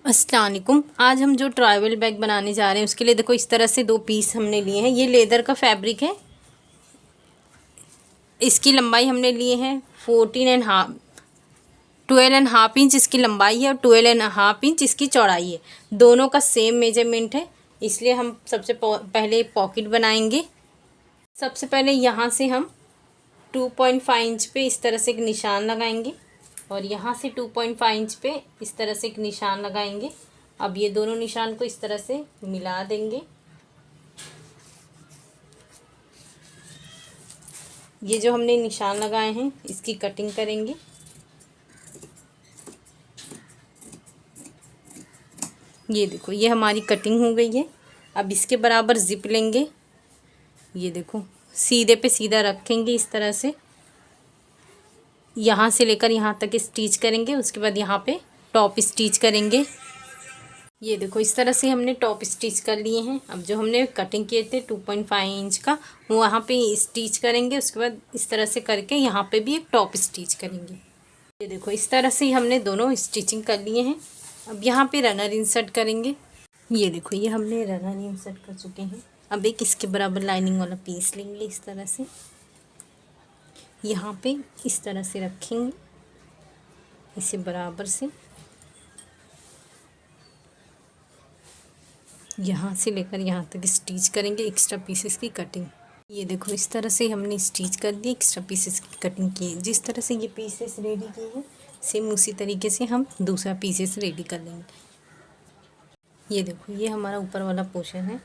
अस्सलाम वालेकुम। आज हम जो ट्रैवल बैग बनाने जा रहे हैं उसके लिए देखो इस तरह से 2 पीस हमने लिए हैं। ये लेदर का फैब्रिक है। इसकी लंबाई हमने लिए हैं 12.5 इंच इसकी लंबाई है और 12.5 इंच इसकी चौड़ाई है। दोनों का सेम मेजरमेंट है, इसलिए हम सबसे पहले पॉकेट बनाएंगे। सबसे पहले यहाँ से हम 2.5 इंच पे इस तरह से एक निशान लगाएंगे और यहाँ से 2.5 इंच पे इस तरह से एक निशान लगाएंगे। अब ये दोनों निशान को इस तरह से मिला देंगे। ये जो हमने निशान लगाए हैं इसकी कटिंग करेंगे। ये देखो ये हमारी कटिंग हो गई है। अब इसके बराबर जिप लेंगे। ये देखो सीधे पे सीधा रखेंगे इस तरह से, यहाँ से लेकर यहाँ तक स्टिच करेंगे। उसके बाद यहाँ पे टॉप स्टिच करेंगे। ये देखो इस तरह से हमने टॉप स्टिच कर लिए हैं। अब जो हमने कटिंग किए थे 2.5 इंच का वो वहाँ पे स्टिच करेंगे। उसके बाद इस तरह से करके यहाँ पे भी एक टॉप स्टिच करेंगे। ये देखो इस तरह से हमने दोनों स्टिचिंग कर लिए हैं। अब यहाँ पे रनर इंसर्ट करेंगे। ये देखो ये हमने रनर इंसर्ट कर चुके हैं। अब एक इसके बराबर लाइनिंग वाला पीस लेंगे। इस तरह से यहाँ पे इस तरह से रखेंगे, इसे बराबर से यहाँ से लेकर यहाँ तक स्टिच करेंगे। एक्स्ट्रा पीसेस की कटिंग। ये देखो इस तरह से हमने स्टिच कर दी, एक्स्ट्रा पीसेस की कटिंग की। जिस तरह से ये पीसेस रेडी किए हैं सेम उसी तरीके से हम दूसरा पीसेस रेडी कर लेंगे। ये देखो ये हमारा ऊपर वाला पोर्शन है।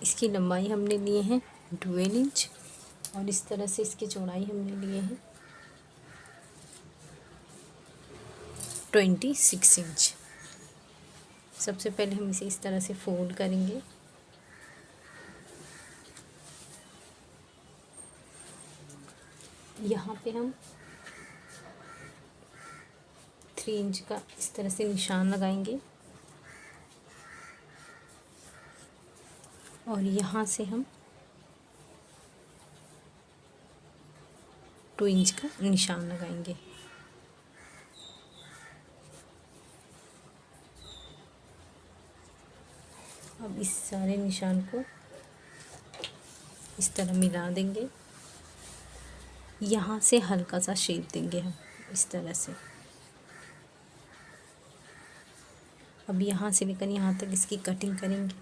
इसकी लंबाई हमने लिए हैं 12 इंच और इस तरह से इसकी चौड़ाई हमने लिए हैं 26 इंच। सबसे पहले हम इसे इस तरह से फोल्ड करेंगे। यहाँ पे हम 3 इंच का इस तरह से निशान लगाएंगे और यहाँ से हम 2 इंच का निशान लगाएंगे। अब इस सारे निशान को इस तरह मिला देंगे। यहाँ से हल्का सा शेप देंगे हम इस तरह से। अब यहाँ से लेकर यहाँ तक इसकी कटिंग करेंगे।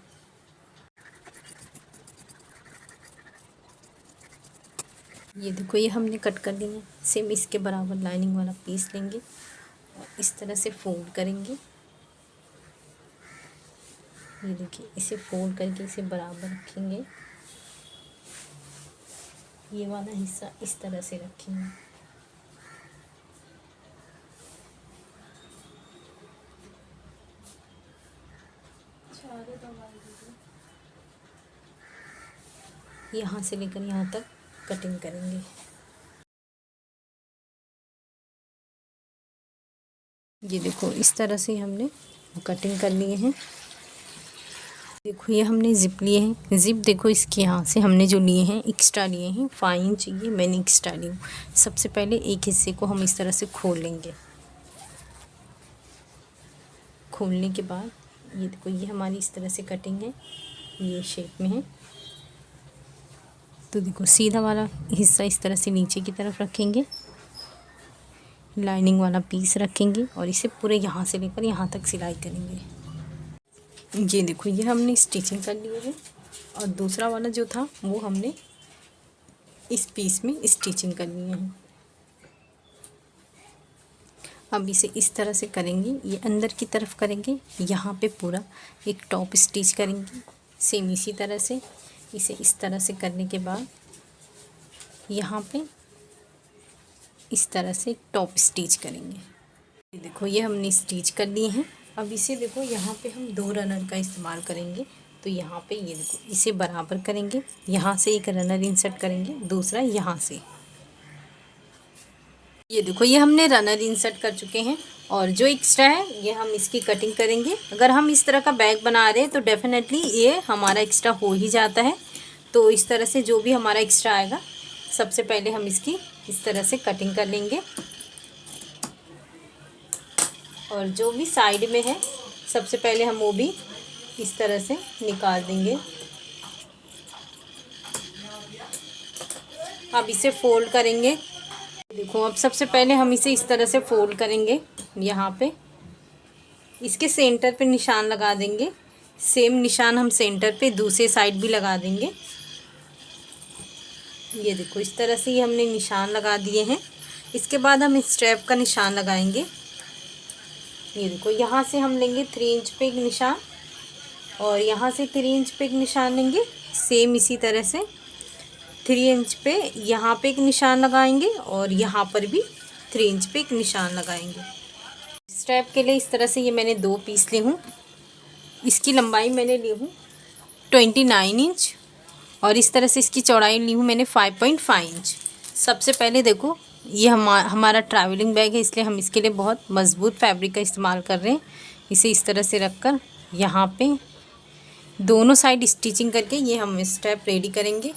ये देखो ये हमने कट कर लिया है। सेम इसके बराबर लाइनिंग वाला पीस लेंगे और इस तरह से फोल्ड करेंगे। ये देखिए इसे फोल्ड करके इसे बराबर रखेंगे। ये वाला हिस्सा इस तरह से रखेंगे। यहाँ से लेकर यहाँ तक कटिंग करेंगे। ये देखो इस तरह से हमने कटिंग कर लिए हैं। देखो ये हमने ज़िप लिए हैं। ज़िप देखो इसके यहाँ से हमने जो लिए हैं एक्स्ट्रा लिए हैं 5 इंच। ये मैंने एक्स्ट्रा ली हूँ। सबसे पहले एक हिस्से को हम इस तरह से खोल लेंगे। खोलने के बाद ये देखो ये हमारी इस तरह से कटिंग है, ये शेप में है। तो देखो सीधा वाला हिस्सा इस तरह से नीचे की तरफ रखेंगे, लाइनिंग वाला पीस रखेंगे और इसे पूरे यहाँ से लेकर यहाँ तक सिलाई करेंगे। ये देखो ये हमने स्टिचिंग कर लिए है और दूसरा वाला जो था वो हमने इस पीस में स्टिचिंग कर लिए हैं। अब इसे इस तरह से करेंगे, ये अंदर की तरफ करेंगे। यहाँ पे पूरा एक टॉप स्टिच करेंगे सेम इसी तरह से। इसे इस तरह से करने के बाद यहाँ पे इस तरह से टॉप स्टिच करेंगे। ये देखो ये हमने स्टिच कर लिए हैं। अब इसे देखो यहाँ पे हम 2 रनर का इस्तेमाल करेंगे। तो यहाँ पे ये देखो इसे बराबर करेंगे, यहाँ से एक रनर इंसर्ट करेंगे, दूसरा यहाँ से। ये देखो ये हमने रनर इंसर्ट कर चुके हैं और जो एक्स्ट्रा है ये हम इसकी कटिंग करेंगे। अगर हम इस तरह का बैग बना रहे हैं तो डेफिनेटली ये हमारा एक्स्ट्रा हो ही जाता है। तो इस तरह से जो भी हमारा एक्स्ट्रा आएगा सबसे पहले हम इसकी इस तरह से कटिंग कर लेंगे। और जो भी साइड में है सबसे पहले हम वो भी इस तरह से निकाल देंगे। अब इसे फोल्ड करेंगे। देखो अब सबसे पहले हम इसे इस तरह से फोल्ड करेंगे। यहाँ पे इसके सेंटर पे निशान लगा देंगे। सेम निशान हम सेंटर पे दूसरे साइड भी लगा देंगे। ये देखो इस तरह से ये हमने निशान लगा दिए हैं। इसके बाद हम स्ट्रैप का निशान लगाएंगे। ये देखो यहाँ से हम लेंगे 3 इंच पे एक निशान और यहाँ से 3 इंच पे एक निशान लेंगे। सेम इसी तरह से 3 इंच पे यहाँ पे एक निशान लगाएंगे और यहाँ पर भी 3 इंच पे एक निशान लगाएंगे। स्ट्रैप के लिए इस तरह से ये मैंने 2 पीस ली हूँ। इसकी लंबाई मैंने ली हूँ 29 इंच और इस तरह से इसकी चौड़ाई ली हूँ मैंने 5.5 इंच। सबसे पहले देखो ये हमारा ट्रैवलिंग बैग है, इसलिए हम इसके लिए बहुत मज़बूत फैब्रिक का इस्तेमाल कर रहे हैं। इसे इस तरह से रखकर यहाँ पे दोनों साइड स्टिचिंग करके ये हम स्ट्रैप रेडी करेंगे।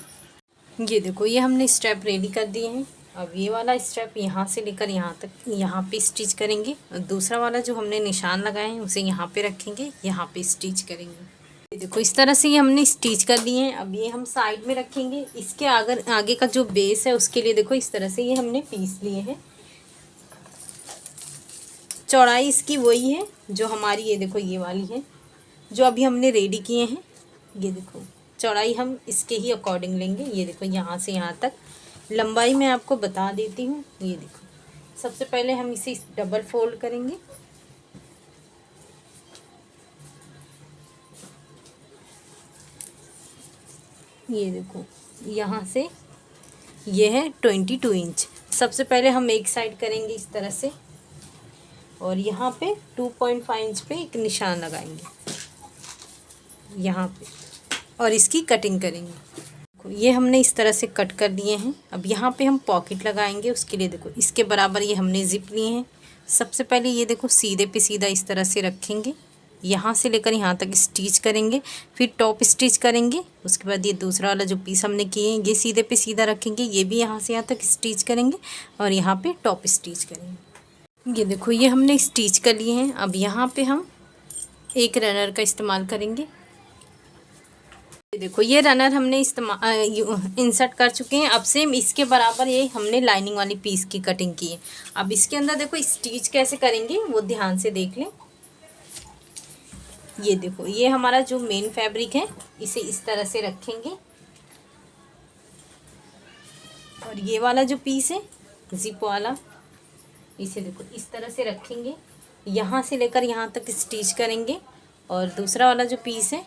ये देखो ये हमने स्ट्रैप रेडी कर दिए हैं। अब ये वाला स्ट्रैप यहाँ से लेकर यहाँ तक यहाँ पे स्टिच करेंगे और दूसरा वाला जो हमने निशान लगाए हैं उसे यहाँ पे रखेंगे, यहाँ पे स्टिच करेंगे। ये देखो इस तरह से ये हमने स्टिच कर दिए हैं। अब ये हम साइड में रखेंगे। इसके आगे का जो बेस है उसके लिए देखो इस तरह से ये हमने पीस लिए हैं। चौड़ाई इसकी वही है जो हमारी ये देखो ये वाली है जो अभी हमने रेडी किए हैं। ये देखो चौड़ाई हम इसके ही अकॉर्डिंग लेंगे। ये देखो यहाँ से यहाँ तक लंबाई मैं आपको बता देती हूँ। ये देखो सबसे पहले हम इसे डबल फोल्ड करेंगे। ये देखो यहाँ से ये है 22 इंच। सबसे पहले हम एक साइड करेंगे इस तरह से और यहाँ पे 2.5 इंच पे एक निशान लगाएंगे यहाँ पे और इसकी कटिंग करेंगे। ये हमने इस तरह से कट कर दिए हैं। अब यहाँ पे हम पॉकेट लगाएंगे। उसके लिए देखो इसके बराबर ये हमने जिप लिए हैं। सबसे पहले ये देखो सीधे पे सीधा इस तरह से रखेंगे, यहाँ से लेकर यहाँ तक स्टिच करेंगे, फिर टॉप स्टिच करेंगे। उसके बाद ये दूसरा वाला जो पीस हमने किए हैं ये सीधे पे सीधा रखेंगे, ये भी यहाँ से यहाँ तक स्टिच करेंगे और यहाँ पे टॉप स्टिच करेंगे। ये देखो ये हमने स्टिच कर लिए हैं। अब यहाँ पे हम एक रनर का इस्तेमाल करेंगे। ये देखो ये रनर हमने इंसर्ट कर चुके हैं। अब सेम इसके बराबर ये हमने लाइनिंग वाली पीस की कटिंग की है। अब इसके अंदर देखो स्टिच कैसे करेंगे वो ध्यान से देख लें। ये देखो ये हमारा जो मेन फैब्रिक है इसे इस तरह से रखेंगे और ये वाला जो पीस है जिप वाला इसे देखो इस तरह से रखेंगे, यहाँ से लेकर यहाँ तक स्टिच करेंगे और दूसरा वाला जो पीस है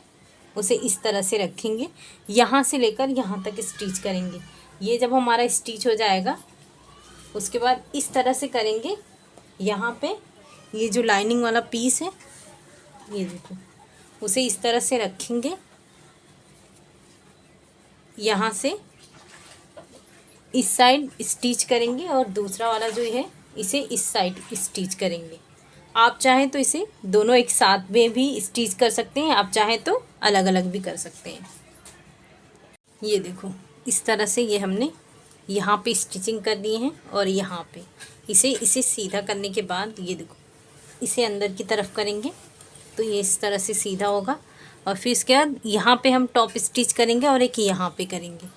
उसे इस तरह से रखेंगे, यहाँ से लेकर यहाँ तक स्टिच करेंगे। ये जब हमारा स्टिच हो जाएगा उसके बाद इस तरह से करेंगे। यहाँ पे ये जो लाइनिंग वाला पीस है ये देखो उसे इस तरह से रखेंगे, यहाँ से इस साइड स्टिच करेंगे और दूसरा वाला जो है इसे इस साइड स्टिच करेंगे। आप चाहें तो इसे दोनों एक साथ में भी स्टिच कर सकते हैं, आप चाहें तो अलग अलग भी कर सकते हैं। ये देखो इस तरह से ये हमने यहाँ पे स्टिचिंग कर दी हैं और यहाँ पे इसे सीधा करने के बाद ये देखो इसे अंदर की तरफ करेंगे तो ये इस तरह से सीधा होगा और फिर इसके बाद यहाँ पे हम टॉप स्टिच करेंगे और एक यहाँ पे करेंगे।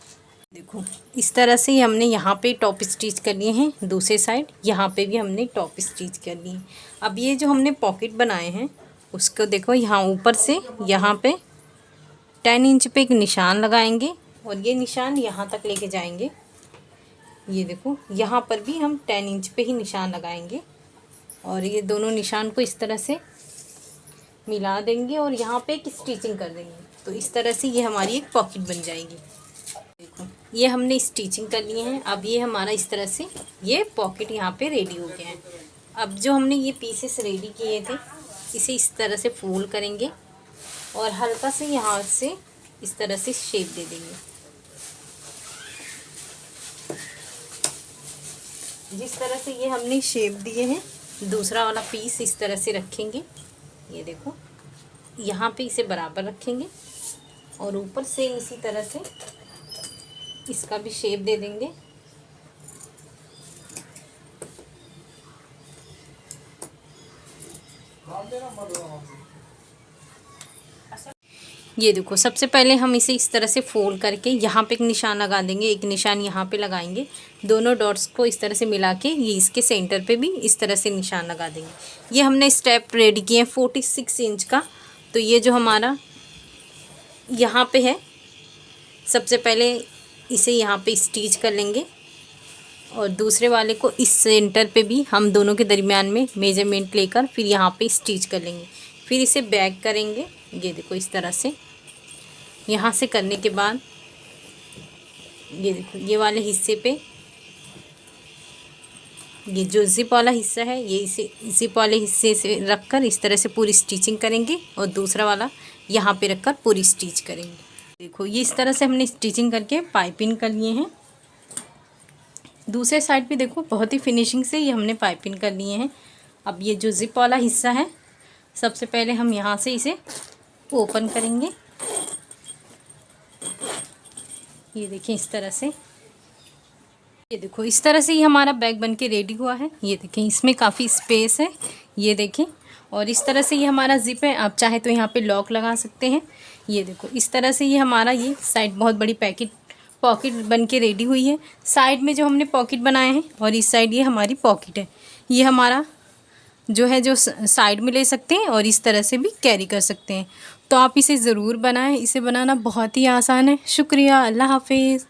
देखो इस तरह से ही हमने यहाँ पे टॉप स्टिच कर लिए हैं, दूसरे साइड यहाँ पे भी हमने टॉप स्टिच कर लिए। अब ये जो हमने पॉकेट बनाए हैं उसको देखो यहाँ ऊपर से यहाँ पे 10 इंच पे एक निशान लगाएंगे और ये निशान यहाँ तक लेके जाएंगे। ये देखो यहाँ पर भी हम 10 इंच पे ही निशान लगाएंगे और ये दोनों निशान को इस तरह से मिला देंगे और यहाँ पे एक स्टिचिंग कर देंगे। तो इस तरह से ये हमारी एक पॉकेट बन जाएगी। देखो ये हमने स्टिचिंग कर लिए हैं। अब ये हमारा इस तरह से ये पॉकेट यहाँ पे रेडी हो गया है। अब जो हमने ये पीसेस रेडी किए थे इसे इस तरह से फोल्ड करेंगे और हल्का से यहाँ से इस तरह से शेप दे देंगे। जिस तरह से ये हमने शेप दिए हैं दूसरा वाला पीस इस तरह से रखेंगे। ये देखो यहाँ पे इसे बराबर रखेंगे और ऊपर से इसी तरह से इसका भी शेप दे देंगे। ये देखो, सबसे पहले हम इसे इस तरह से फोल्ड करके यहाँ पे एक निशान लगा देंगे, एक निशान यहाँ पे लगाएंगे। दोनों डॉट्स को इस तरह से मिला के ये इसके सेंटर पे भी इस तरह से निशान लगा देंगे। ये हमने स्टेप रेडी किए हैं 46 इंच का। तो ये जो हमारा यहाँ पे है, सबसे पहले इसे यहाँ पे स्टिच कर लेंगे और दूसरे वाले को इस सेंटर पे भी हम दोनों के दरमियान में मेजरमेंट लेकर फिर यहाँ पे स्टिच कर लेंगे। फिर इसे बैक करेंगे। ये देखो, इस तरह से यहाँ से करने के बाद ये देखो, ये वाले हिस्से पे ये जो ज़िप वाला हिस्सा है, ये इसे ज़िप वाले हिस्से से रखकर इस तरह से पूरी स्टिचिंग करेंगे और दूसरा वाला यहाँ पे रखकर पूरी स्टिच करेंगे। देखो, ये इस तरह से हमने स्टिचिंग करके पाइपिंग कर लिए हैं। दूसरे साइड पे देखो, बहुत ही फिनिशिंग से ये हमने पाइपिंग कर लिए हैं। अब ये जो ज़िप वाला हिस्सा है, सबसे पहले हम यहाँ से इसे ओपन करेंगे। ये देखिए, इस तरह से। ये देखो, इस तरह से ही हमारा बैग बन के रेडी हुआ है। ये देखें, इसमें काफ़ी स्पेस है, ये देखें। और इस तरह से ये हमारा ज़िप है। आप चाहे तो यहाँ पे लॉक लगा सकते हैं। ये देखो, इस तरह से ये हमारा ये साइड बहुत बड़ी पॉकेट बन के रेडी हुई है। साइड में जो हमने पॉकेट बनाए हैं और इस साइड ये हमारी पॉकेट है। ये हमारा जो है, जो साइड में ले सकते हैं और इस तरह से भी कैरी कर सकते हैं। तो आप इसे ज़रूर बनाएं। इसे बनाना बहुत ही आसान है। शुक्रिया, अल्लाह हाफिज़।